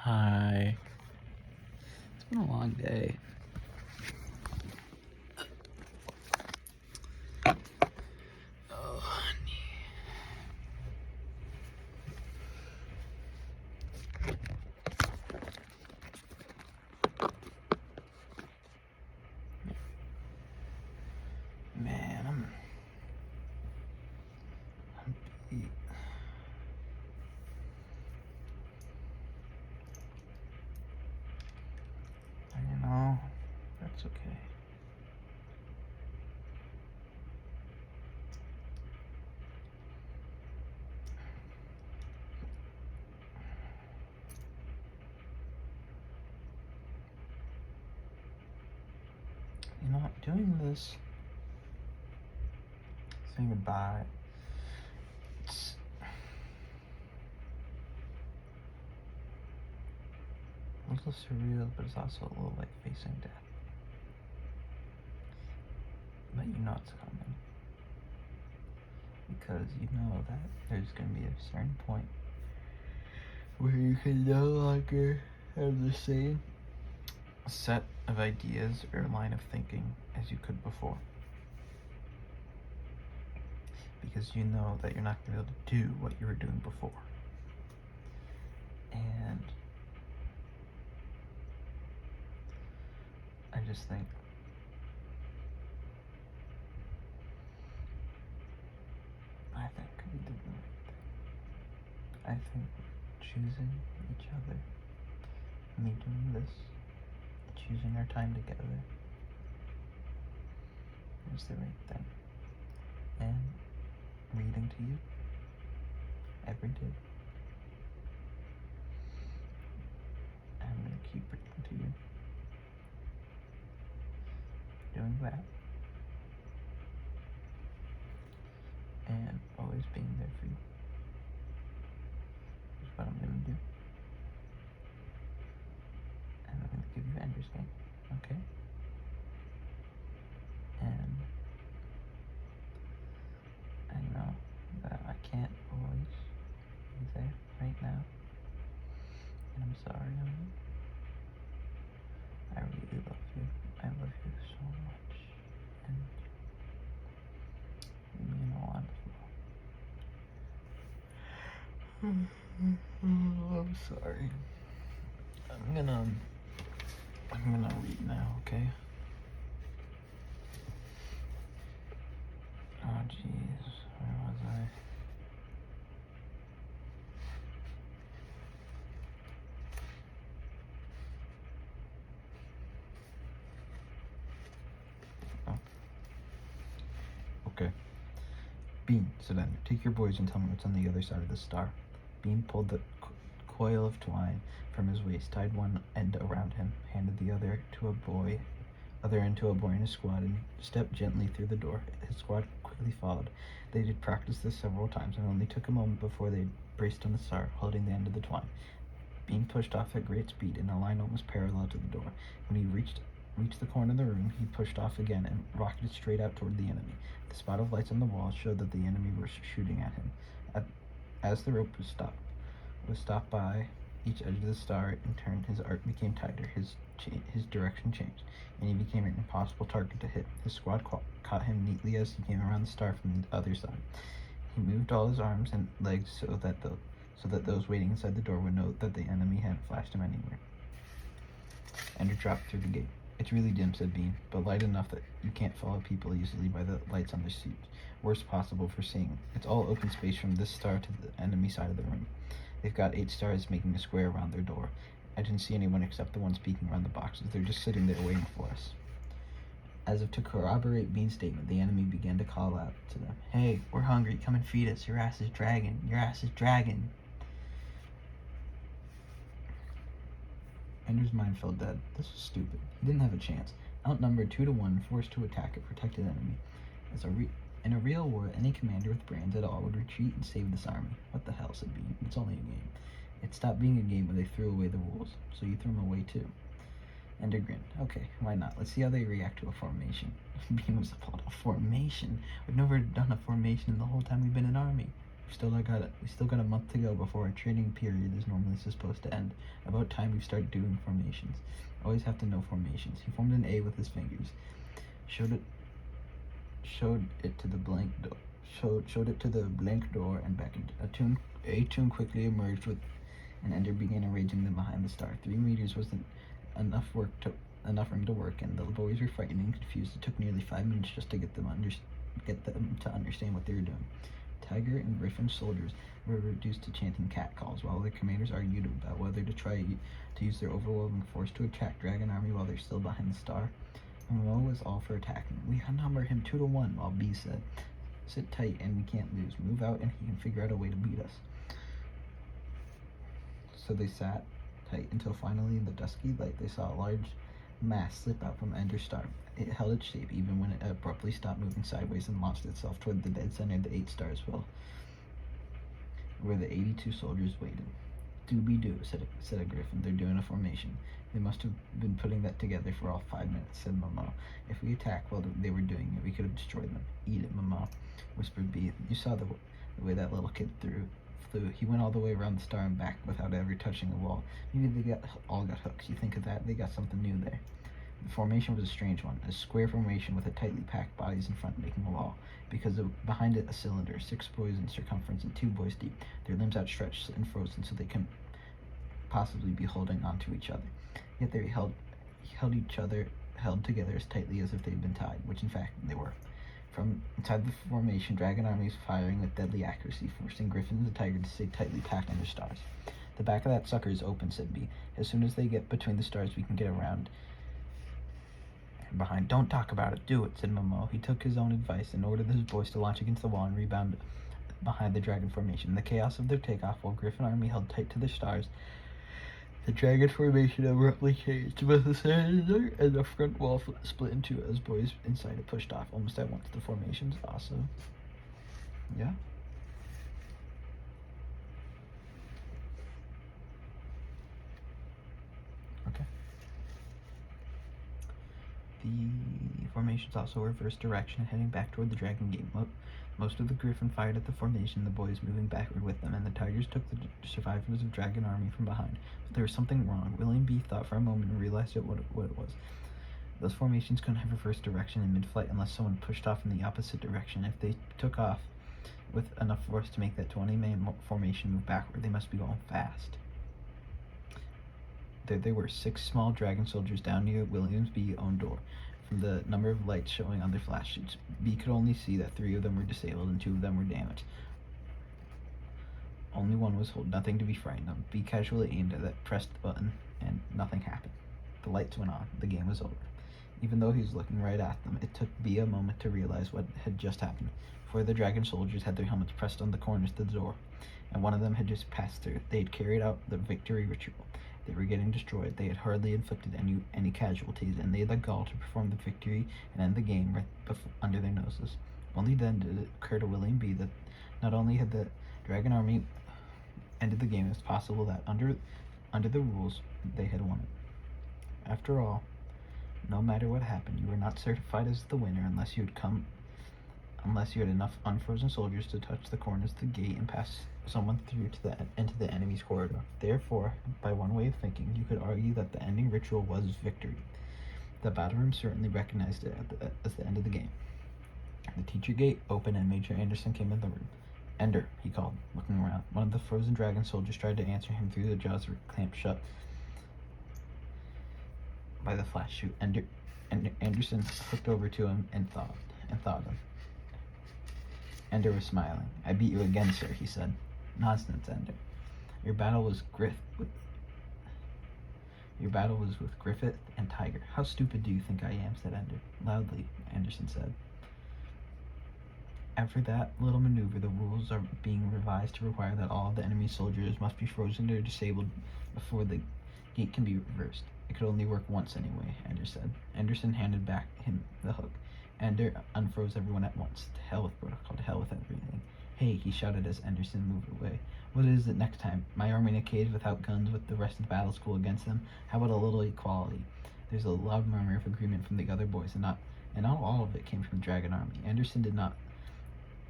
Hi. It's been a long day. Oh, honey. Man, I'm beat. And that's okay. Doing this, saying goodbye, it's a little surreal, but it's also a little like facing death. But you know it's coming. Because you know that there's going to be a certain point where you can no longer have the same set of ideas or line of thinking as you could before. Because you know that you're not going to be able to do what you were doing before. And I just think we did the right thing. I think choosing each other, me doing this, choosing our time together was the right thing. And reading to you every day. I'm going to keep reading to you. Doing that. And always being there for you. Is what I'm going to do. And I'm going to give you Ender's Game. Okay? And I know that I can't always be there right now. And I'm sorry, honey. I really love you. I love you so much. And you mean a lot as well. I'm sorry. I'm gonna read now, okay? Oh jeez, where was I? Oh. Okay. Bean, said Ender, take your boys and tell me what's on the other side of the star. Bean pulled the coil of twine from his waist, tied one end around him, handed the other end to a boy in his squad, and stepped gently through the door. His squad quickly followed. They did practice this several times, and only took a moment before they braced on the star, holding the end of the twine. Bean pushed off at great speed, in a line almost parallel to the door. When he reached the corner of the room, he pushed off again and rocketed straight out toward the enemy. The spot of lights on the wall showed that the enemy were shooting at him. As the rope was stopped by each edge of the star. In turn, his arc became tighter, his direction changed, and he became an impossible target to hit. His squad caught him neatly as he came around the star from the other side. He moved all his arms and legs so that those waiting inside the door would know that the enemy hadn't flashed him anywhere. Ender dropped through the gate. It's really dim, said Bean, but light enough that you can't follow people easily by the lights on their suits. Worst possible for seeing. It's all open space from this star to the enemy side of the room. They've got 8 stars making a square around their door. I didn't see anyone except the ones peeking around the boxes. They're just sitting there waiting for us. As if to corroborate Bean's statement, the enemy began to call out to them. Hey, we're hungry. Come and feed us. Your ass is dragging. Your ass is dragging. Ender's mind felt dead. This was stupid. He didn't have a chance. Outnumbered 2 to 1, forced to attack a protected enemy. In a real war, any commander with brains at all would retreat and save this army. What the hell, said Bean. It's only a game. It stopped being a game when they threw away the rules, so you threw them away too. Ender grinned. Okay, why not? Let's see how they react to a formation. Bean was appalled. A formation? We've never done a formation in the whole time we've been an army. We still got a month to go before our training period is normally supposed to end. About time we start doing formations. Always have to know formations. He formed an A with his fingers, showed it to the blank door, and beckoned. A tune quickly emerged with, and Ender began arranging them behind the star. 3 meters wasn't enough room to work, and the boys were frightened and confused. It took nearly 5 minutes just to get them to understand what they were doing. Tiger and Griffin soldiers were reduced to chanting cat calls, while their commanders argued about whether to try to use their overwhelming force to attack Dragon Army while they're still behind the star. Momo was all for attacking. We outnumber him 2-1, while B said, "Sit tight and we can't lose. Move out and he can figure out a way to beat us." So they sat tight until finally in the dusky light they saw a large mass slip out from Ender's star. It held its shape even when it abruptly stopped moving sideways and launched itself toward the dead center of the 8 stars where the 82 soldiers waited. "Doobie-doo," said a Griffin. "They're doing a formation. They must have been putting that together for all 5 minutes," said Momo. "If we attack while they were doing it, we could have destroyed them." "Eat it, Momo," whispered B. "You saw the way that little kid flew. He went all the way around the star and back without ever touching the wall. Maybe they all got hooks. You think of that? They got something new there." The formation was a strange one, a square formation with a tightly packed bodies in front making a wall. Behind it a cylinder, 6 boys in circumference and 2 boys deep, their limbs outstretched and frozen so they couldn't possibly be holding on to each other. Yet they held together as tightly as if they'd been tied, which in fact they were. From inside the formation, Dragon Army was firing with deadly accuracy, forcing Griffin and the Tiger to stay tightly packed under stars. "The back of that sucker is open," said B. "As soon as they get between the stars, we can get around behind." "Don't talk about it, do it," said Momo. He took his own advice and ordered his boys to launch against the wall and rebound behind the Dragon formation. In the chaos of their takeoff, while Griffin Army held tight to the stars, the Dragon formation abruptly changed. Both the center and the front wall split in two as boys inside it pushed off almost at once. The formations also. Yeah. Okay. The formations also reversed direction, heading back toward the Dragon Gate. Most of the Griffin fired at the formation, the boys moving backward with them, and the Tigers took the survivors of Dragon Army from behind. But there was something wrong. William B. thought for a moment and realized what it was. Those formations couldn't have reversed direction in mid-flight unless someone pushed off in the opposite direction. If they took off with enough force to make that 20-man formation move backward, they must be going fast. There were 6 small Dragon soldiers down near William's B. own door. From the number of lights showing on their flash suits, B could only see that 3 of them were disabled and 2 of them were damaged. Only one was whole, nothing to be frightened of. B casually aimed at it, pressed the button, and nothing happened. The lights went on. The game was over. Even though he was looking right at them, it took B a moment to realize what had just happened. 4 of the Dragon soldiers had their helmets pressed on the corners to the door, and one of them had just passed through. They had carried out the victory ritual. They were getting destroyed. They had hardly inflicted any casualties, and they had the gall to perform the victory and end the game right under their noses. Only then did it occur to William B. that not only had the Dragon Army ended the game, it was possible that under the rules they had won it. After all, no matter what happened, you were not certified as the winner unless you had enough unfrozen soldiers to touch the corners of the gate and pass someone through into the enemy's corridor. Therefore, by one way of thinking, you could argue that the ending ritual was victory. The battle room certainly recognized it as the end of the game. The teacher gate opened and Major Anderson came in the room. "Ender," he called, looking around. One of the frozen Dragon soldiers tried to answer him through the jaws were clamped shut by the flash chute. Anderson hooked over to him and thawed him. Ender was smiling. "I beat you again, sir," he said. "Nonsense, Ender. Your battle was with Griffith and Tiger." "How stupid do you think I am?" said Ender. Loudly, Anderson said. "After that little maneuver, the rules are being revised to require that all of the enemy soldiers must be frozen or disabled before the gate can be reversed. It could only work once anyway," Ender said. Anderson handed back him the hook. Ender unfroze everyone at once. "To hell with protocol, to hell with everything." "Hey," he shouted as Anderson moved away. "What is it next time? My army in a cage without guns with the rest of the battle school against them? How about a little equality?" There's a loud murmur of agreement from the other boys, and not all of it came from the Dragon Army. Anderson did not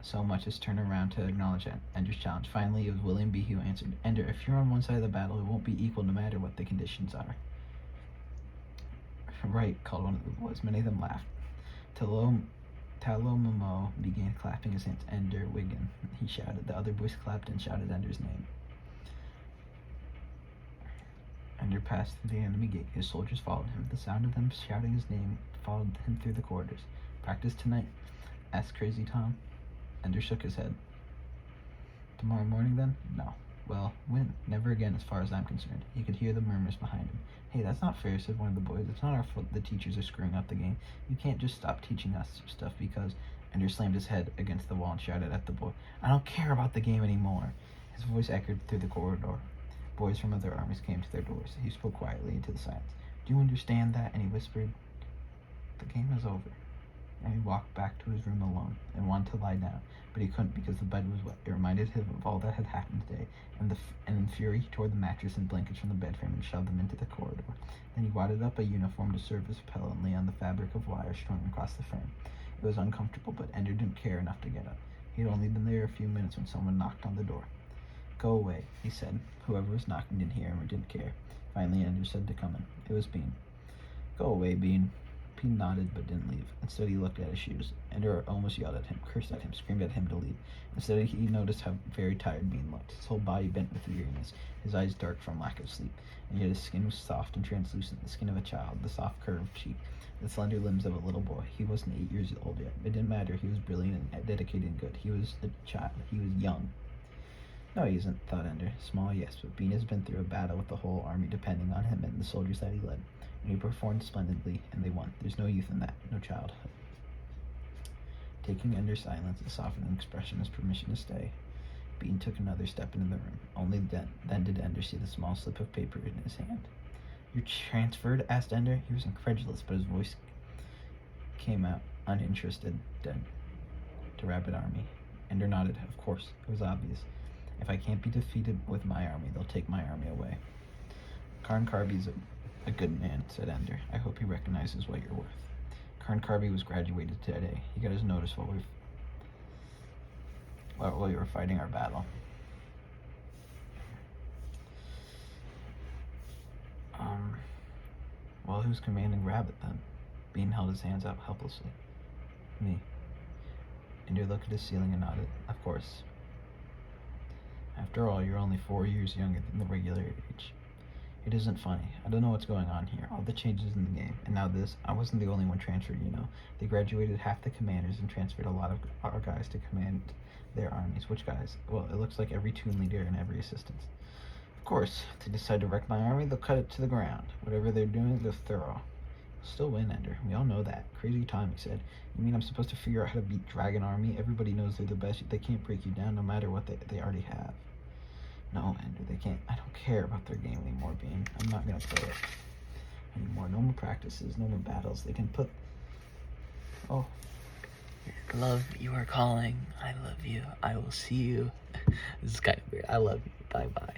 so much as turn around to acknowledge Ender's challenge. Finally, it was William B. who answered, Ender, if you're on one side of the battle, it won't be equal no matter what the conditions are. Right, called one of the boys. Many of them laughed. Talomomo began clapping his hands. Ender, Wigan, he shouted. The other boys clapped and shouted Ender's name. Ender passed through the enemy gate. His soldiers followed him. The sound of them shouting his name followed him through the corridors. Practice tonight? Asked Crazy Tom. Ender shook his head. Tomorrow morning, then? No. Well, when? Never again, as far as I'm concerned. He could hear the murmurs behind him. Hey, that's not fair, said one of the boys. It's not our fault the teachers are screwing up the game. You can't just stop teaching us stuff because... Ender slammed his head against the wall and shouted at the boy. I don't care about the game anymore. His voice echoed through the corridor. Boys from other armies came to their doors. He spoke quietly into the silence. Do you understand that? And he whispered, the game is over. And he walked back to his room alone and wanted to lie down, but he couldn't because the bed was wet. It reminded him of all that had happened today, and in fury he tore the mattress and blankets from the bed frame and shoved them into the corridor. Then he wadded up a uniform to serve as a pillow and lay on the fabric of wire strung across the frame. It was uncomfortable, but Ender didn't care enough to get up. He had only been there a few minutes when someone knocked on the door. Go away, he said. Whoever was knocking didn't hear him or didn't care. Finally, Ender said to come in. It was Bean. Go away, Bean. Bean nodded but didn't leave. Instead, he looked at his shoes. Ender almost yelled at him, cursed at him, screamed at him to leave. Instead, he noticed how very tired Bean looked. His whole body bent with weariness, his eyes dark from lack of sleep, and yet his skin was soft and translucent, the skin of a child, the soft curved cheek, the slender limbs of a little boy. He wasn't 8 years old yet. It didn't matter. He was brilliant and dedicated and good. He was a child. He was young. No, he isn't, thought Ender. Small, yes, but Bean has been through a battle with the whole army depending on him and the soldiers that he led. And he performed splendidly, and they won. There's no youth in that, no childhood. Taking Ender's silence and softening expression as permission to stay, Bean took another step into the room. Only then did Ender see the small slip of paper in his hand. You're transferred? Asked Ender. He was incredulous, but his voice came out uninterested, dead. To Rabbit Army. Ender nodded. Of course, it was obvious. If I can't be defeated with my army, they'll take my army away. Karn Karby's a good man, said Ender. I hope he recognizes what you're worth. Karn Karby was graduated today. He got his notice while we were fighting our battle. Well, who's commanding Rabbit then? Bean held his hands out helplessly. Me. Ender looked at his ceiling and nodded. Of course. After all, you're only 4 years younger than the regular age. It isn't funny. I don't know what's going on here. All the changes in the game. And now this. I wasn't the only one transferred, you know. They graduated half the commanders and transferred a lot of our guys to command their armies. Which guys? Well, it looks like every toon leader and every assistant. Of course, if they decide to wreck my army, they'll cut it to the ground. Whatever they're doing, they're thorough. Still win, Ender. We all know that. Crazy Tom, he said. You mean I'm supposed to figure out how to beat Dragon Army? Everybody knows they're the best. They can't break you down no matter what they already have. No, Ender, they can't. I don't care about their game anymore, Bean. I'm not going to play it anymore. No more practices, no more battles. They can put... Oh. Love, you are calling. I love you. I will see you. This is kind of weird. I love you. Bye-bye.